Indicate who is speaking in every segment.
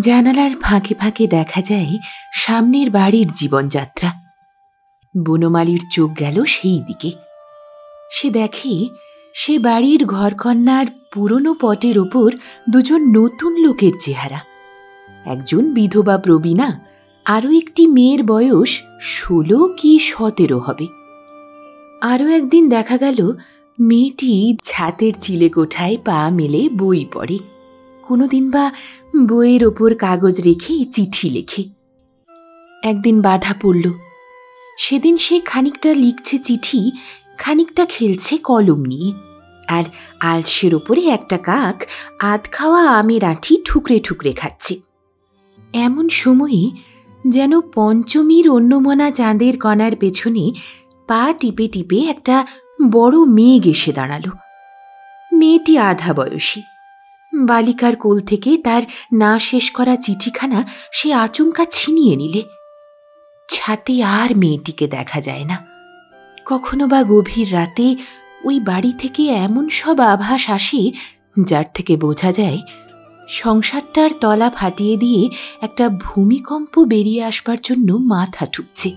Speaker 1: জানালার ফাঁকে ফাঁকে দেখা যায় সামনের বাড়ির জীবনযাত্রা। বনমালীর চোখ গেল সেই দিকে। সে দেখে সে বাড়ির ঘরকন্নার পুরনো পটের ওপর দুজন নতুন লোকের চেহারা। একজন বিধবা প্রবীণা, আরও একটি মেয়ের বয়স 16 কি 17 হবে। আরও একদিন দেখা গেল মেয়েটি ছাতের চিলেকোঠায় পা মেলে বই পড়ে, কোনোদিন বা বইয়ের ওপর কাগজ রেখে চিঠি লেখে। একদিন বাধা পড়ল। সেদিন সে খানিকটা লিখছে চিঠি, খানিকটা খেলছে কলম নিয়ে, আর আলসের ওপরে একটা কাক আধ খাওয়া আমের আঁটি ঠুকরে ঠুকরে খাচ্ছে। এমন সময়ে যেন পঞ্চমীর অন্যমনা চাঁদের কণার পেছনে পা টিপে টিপে একটা বড় মেঘ এসে দাঁড়াল। মেয়েটি আধা বয়সী। বালিকার কোল থেকে তার না শেষ করা চিঠিখানা সে আচমকা ছিনিয়ে নিলে। ছাতে আর মেয়েটিকে দেখা যায় না। কখনো বা গভীর রাতে ওই বাড়ি থেকে এমন সব আভাস আসে যার থেকে বোঝা যায় সংসারটার তলা ফাটিয়ে দিয়ে একটা ভূমিকম্প বেরিয়ে আসবার জন্য মাথা ঠুকছে।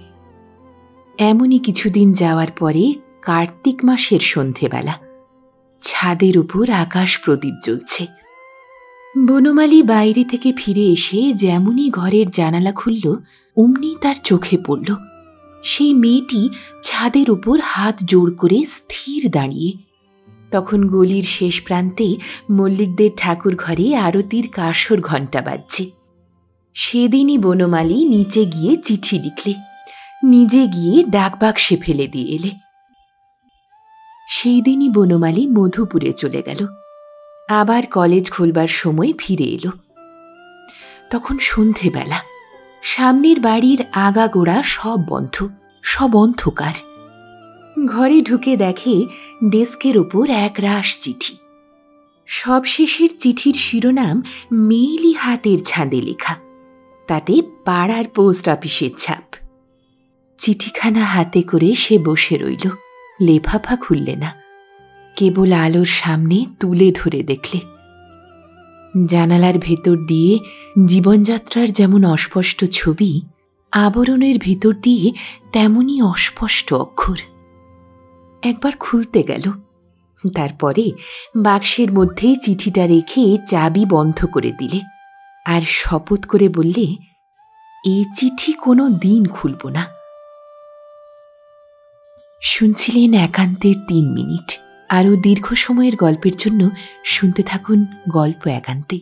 Speaker 1: এমনই কিছুদিন যাওয়ার পরে কার্তিক মাসের সন্ধেবেলা ছাদের উপর আকাশ প্রদীপ জ্বলছে। বনমালী বাইরে থেকে ফিরে এসে যেমনই ঘরের জানালা খুলল অমনি তার চোখে পড়ল সেই মেয়েটি ছাদের উপর হাত জোড় করে স্থির দাঁড়িয়ে। তখন গলির শেষ প্রান্তে মল্লিকদের ঠাকুর ঘরে আরতির কাসর ঘণ্টা বাজছে। সেদিনই বনমালী নিচে গিয়ে চিঠি লিখলে, নিজে গিয়ে ডাকবাক্সে ফেলে দিয়ে এলে। সেই দিনই বনমালী মধুপুরে চলে গেল। আবার কলেজ খুলবার সময় ফিরে এলো। তখন সন্ধেবেলা। সামনের বাড়ির আগাগোড়া সব বন্ধ, সব অন্ধকার। ঘরে ঢুকে দেখে ডেস্কের ওপর একরাশ চিঠি। সবশেষের চিঠির শিরোনাম মেইলি হাতের ছাঁদে লেখা, তাতে পাড়ার পোস্ট অফিসের ছাপ। চিঠিখানা হাতে করে সে বসে রইল, লেফাফা খুললে না, কেবল আলোর সামনে তুলে ধরে দেখলে। জানালার ভেতর দিয়ে জীবনযাত্রার যেমন অস্পষ্ট ছবি, আবরণের ভিতর দিয়ে তেমনই অস্পষ্ট অক্ষর। একবার খুলতে গেল, তারপরে বাক্সের মধ্যে চিঠিটা রেখে চাবি বন্ধ করে দিলে, আর শপথ করে বললে, এ চিঠি কোনো দিন খুলব না। শুনছিলেন একান্তের 3 মিনিট। আরও দীর্ঘ সময়ের গল্পের জন্য শুনতে থাকুন গল্প একান্তে।